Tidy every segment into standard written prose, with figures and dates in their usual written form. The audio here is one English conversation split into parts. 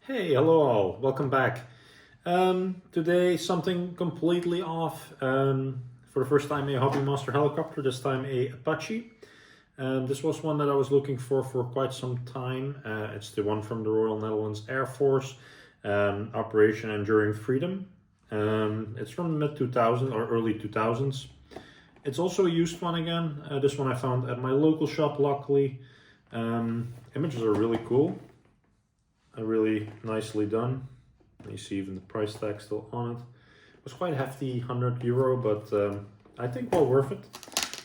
Hey, hello all, welcome back. Today something completely off. For the first time a Hobby Master helicopter, this time a Apache. This was one that I was looking for quite some time. It's the one from the Royal Netherlands Air Force, Operation Enduring Freedom. It's from the mid-2000s or early 2000s. It's also a used one again. This one I found at my local shop, luckily. Images are really cool. Really nicely done. You see even the price tag still on it. It was quite hefty, €100, but I think well worth it.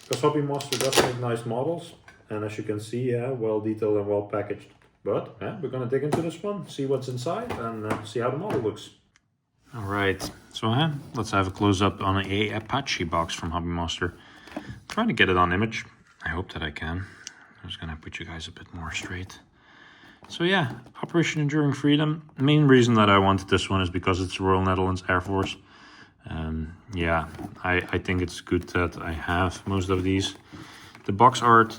Because Hobby Master does make nice models. And as you can see, well detailed and well packaged. But we're gonna dig into this one, see what's inside, and see how the model looks. Alright, so let's have a close-up on a Apache box from Hobby Master. Trying to get it on image. I hope that I can. I'm just gonna put you guys a bit more straight. So yeah, Operation Enduring Freedom. The main reason that I wanted this one is because it's the Royal Netherlands Air Force. Yeah, I think it's good that I have most of these. The box art,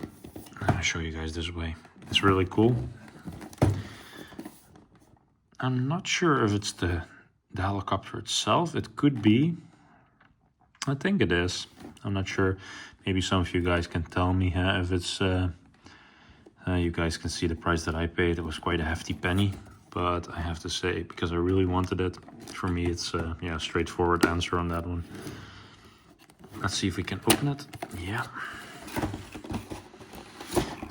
I'll show you guys this way. It's really cool. I'm not sure if it's the helicopter itself. It could be. I think it is. I'm not sure. Maybe some of you guys can tell me if it's... you guys can see the price that I paid. It was quite a hefty penny, but I have to say, because I really wanted it, for me it's yeah, straightforward answer on that one. Let's see if we can open it. Yeah.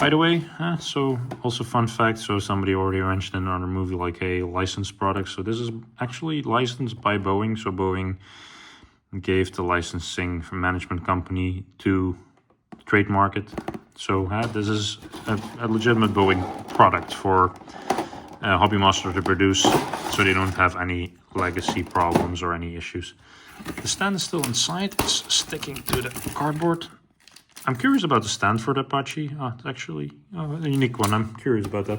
By the way, so also fun fact, so somebody already mentioned in another movie like a licensed product. So this is actually licensed by Boeing. So Boeing gave the licensing management company to trademark it. So this is a legitimate Boeing product for Hobby Master to produce, so they don't have any legacy problems or any issues. The stand is still inside, it's sticking to the cardboard. I'm curious about the stand for the Apache. It's actually a unique one, I'm curious about that.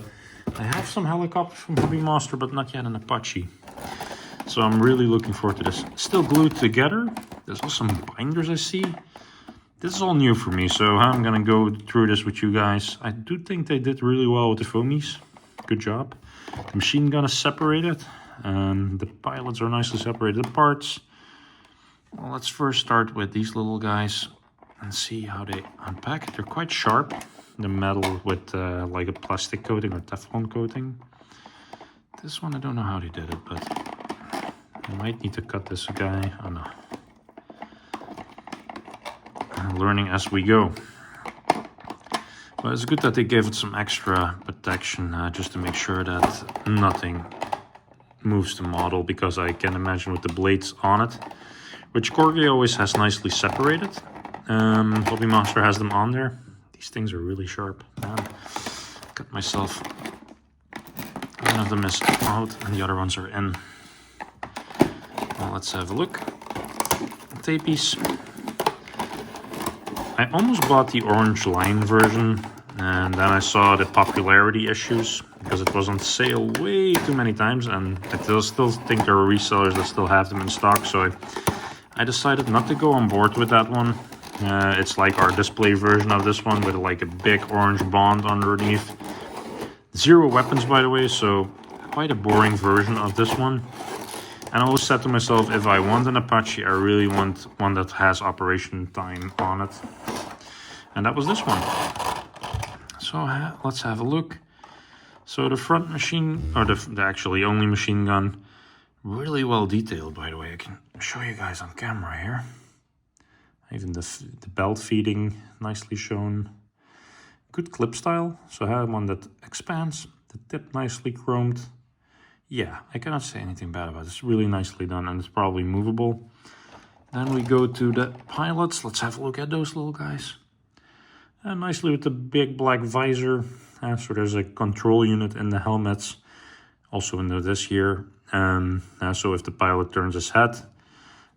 I have some helicopters from Hobby Master, but not yet an Apache. So I'm really looking forward to this. Still glued together. There's also some binders I see. This is all new for me, so I'm gonna go through this with you guys. I do think they did really well with the foamies. Good job. The machine gun is separated. The pilots are nicely separated apart. Well, let's first start with these little guys and see how they unpack. They're quite sharp. The metal with like a plastic coating or Teflon coating. This one, I don't know how they did it, but I might need to cut this guy. Oh no. Learning as we go. But it's good that they gave it some extra protection just to make sure that nothing moves the model, because I can imagine with the blades on it, which Corgi always has nicely separated. Hobby Master has them on there. These things are really sharp. Man, cut myself. One of them is out and the other ones are in. Well, let's have a look. Tapies. I almost bought the orange line version, and then I saw the popularity issues because it was on sale way too many times, and I still think there are resellers that still have them in stock, so I decided not to go on board with that one. It's like our display version of this one with like a big orange bond underneath. 0 weapons, by the way, so quite a boring version of this one. And I always said to myself, if I want an Apache, I really want one that has operation time on it. And that was this one. So let's have a look. So the front machine, or the actually only machine gun, really well detailed, by the way. I can show you guys on camera here. Even the belt feeding, nicely shown. Good clip style. So I have one that expands, the tip nicely chromed. Yeah, I cannot say anything bad about it. It's really nicely done, and it's probably movable. Then we go to the pilots. Let's have a look at those little guys. Nicely with the big black visor. So there's a control unit in the helmets. Also in this here. So if the pilot turns his head,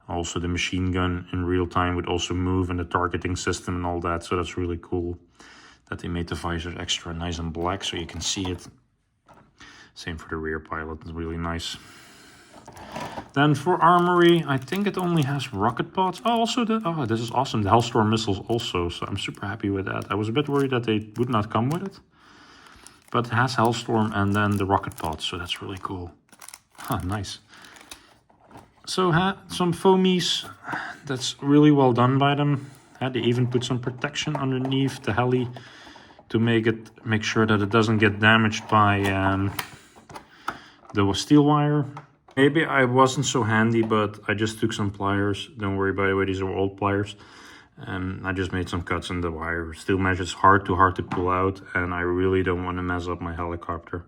also the machine gun in real time would also move, and the targeting system and all that. So that's really cool that they made the visor extra nice and black so you can see it. Same for the rear pilot, it's really nice. Then for armory, I think it only has rocket pods. Oh, also this is awesome, the Hellstorm missiles also, so I'm super happy with that. I was a bit worried that they would not come with it. But it has Hellstorm and then the rocket pods, so that's really cool. Huh, nice. So some foamies, that's really well done by them. They even put some protection underneath the heli to make sure that it doesn't get damaged by the steel wire. Maybe I wasn't so handy, but I just took some pliers. Don't worry, by the way, these are old pliers. I just made some cuts in the wire. Steel mesh is too hard to pull out, and I really don't want to mess up my helicopter.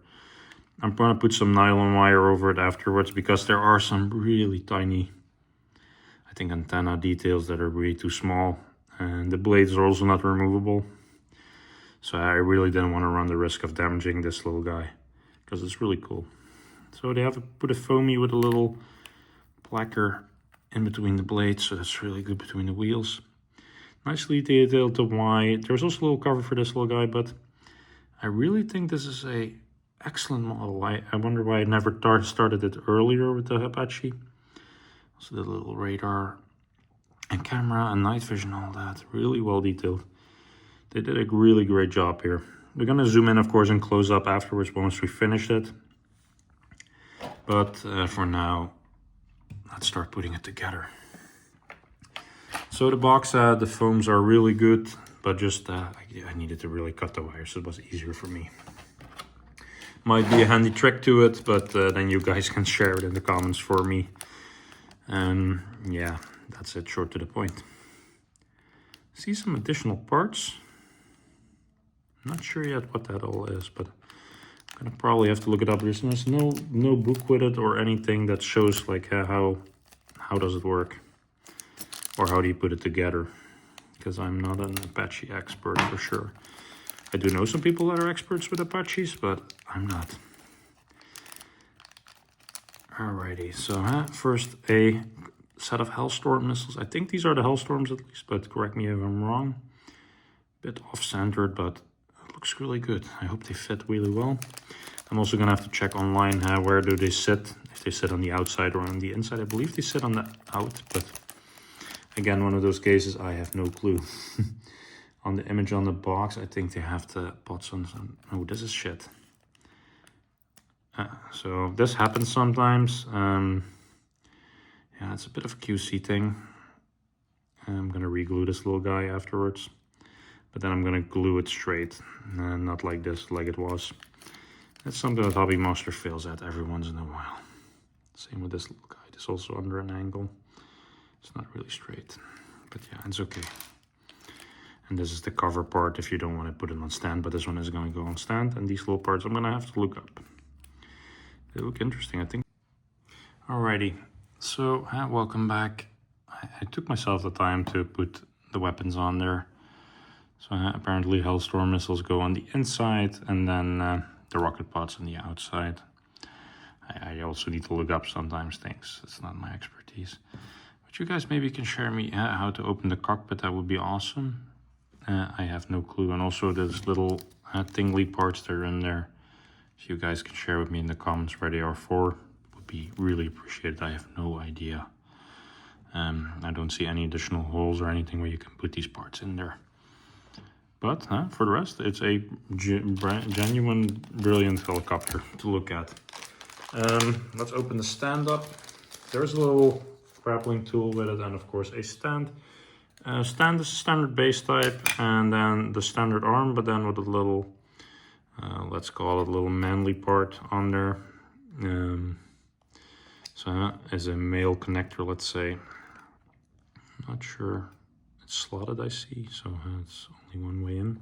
I'm going to put some nylon wire over it afterwards because there are some really tiny, I think, antenna details that are really too small. And the blades are also not removable. So I really didn't want to run the risk of damaging this little guy because it's really cool. So they have put a foamy with a little placker in between the blades, so that's really good between the wheels. Nicely detailed to why. There's also a little cover for this little guy, but I really think this is a excellent model. I wonder why I never started it earlier with the Apache. Also the little radar and camera and night vision, all that. Really well detailed. They did a really great job here. We're going to zoom in, of course, and close up afterwards once we finished it. But for now, let's start putting it together. So the box, the foams are really good, but just I needed to really cut the wire, so it was easier for me. Might be a handy trick to it, but then you guys can share it in the comments for me. Yeah, that's it, short to the point. See some additional parts. Not sure yet what that all is, but I'm gonna probably have to look it up. There's no book with it or anything that shows like how does it work or how do you put it together, because I'm not an Apache expert for sure. I do know some people that are experts with Apaches, but I'm not. Alrighty, so first a set of Hellstorm missiles. I think these are the Hellstorms at least, but correct me if I'm wrong. Bit off-centered, but it looks really good. I hope they fit really well. I'm also gonna have to check online where do they sit, if they sit on the outside or on the inside. I believe they sit on the out, but again, one of those cases I have no clue. On the image on the box, I think they have the pots on some. Oh, this is shit. So this happens sometimes. Yeah, it's a bit of a QC thing. I'm gonna re-glue this little guy afterwards, but then I'm gonna glue it straight, not like this, like it was. That's something that Hobby Master fails at every once in a while. Same with this little guy. It's also under an angle. It's not really straight, but yeah, it's okay. And this is the cover part if you don't want to put it on stand, but this one is going to go on stand. And these little parts I'm going to have to look up. They look interesting, I think. Alrighty, so welcome back. I took myself the time to put the weapons on there. So apparently Hellstorm missiles go on the inside and then the rocket pods on the outside. I also need to look up sometimes things. It's not my expertise. But you guys maybe can share me how to open the cockpit. That would be awesome. I have no clue. And also those little tingly parts that are in there. If you guys can share with me in the comments where they are for, would be really appreciated. I have no idea. I don't see any additional holes or anything where you can put these parts in there. But for the rest, it's a genuine, brilliant helicopter to look at. Let's open the stand up. There's a little grappling tool with it, and of course a stand. Stand is a standard base type, and then the standard arm, but then with a little, let's call it a little manly part on there. So as a male connector, let's say. I'm not sure. It's slotted, I see, so it's only one way in.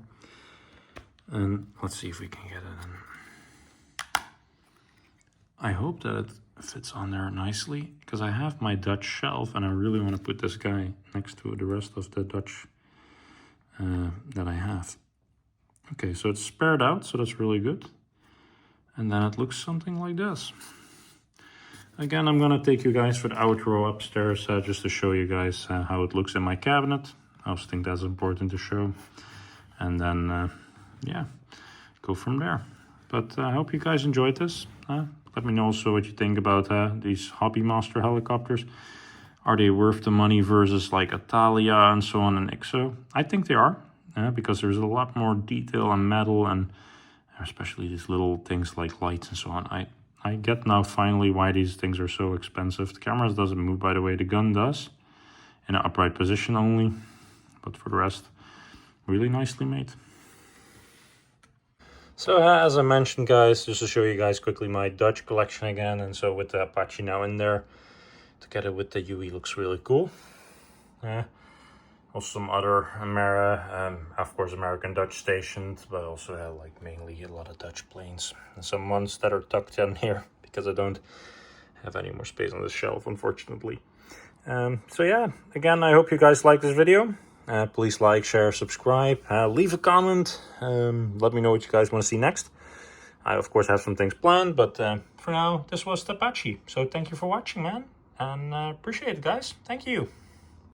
And let's see if we can get it in. I hope that it fits on there nicely, because I have my Dutch shelf and I really want to put this guy next to the rest of the Dutch that I have. Okay, so it's spared out, so that's really good. And then it looks something like this. Again, I'm going to take you guys for the outro upstairs just to show you guys how it looks in my cabinet. I also think that's important to show. And then, yeah, go from there. But I hope you guys enjoyed this. Let me know also what you think about these Hobby Master helicopters. Are they worth the money versus like Italia and so on and IXO? I think they are, because there's a lot more detail and metal and especially these little things like lights and so on. I get now finally why these things are so expensive. The camera doesn't move, by the way. The gun does, in an upright position only, but for the rest, really nicely made. So as I mentioned, guys, just to show you guys quickly my Dutch collection again, and so with the Apache now in there, together with the UE, looks really cool. Also some other of course American Dutch stations, but also like mainly a lot of Dutch planes, and some ones that are tucked in here because I don't have any more space on the shelf, unfortunately. So yeah, again, I hope you guys like this video. Please like, share, subscribe, leave a comment, let me know what you guys want to see next. I of course have some things planned, but for now this was the Apache. So thank you for watching, man, and appreciate it, guys. Thank you.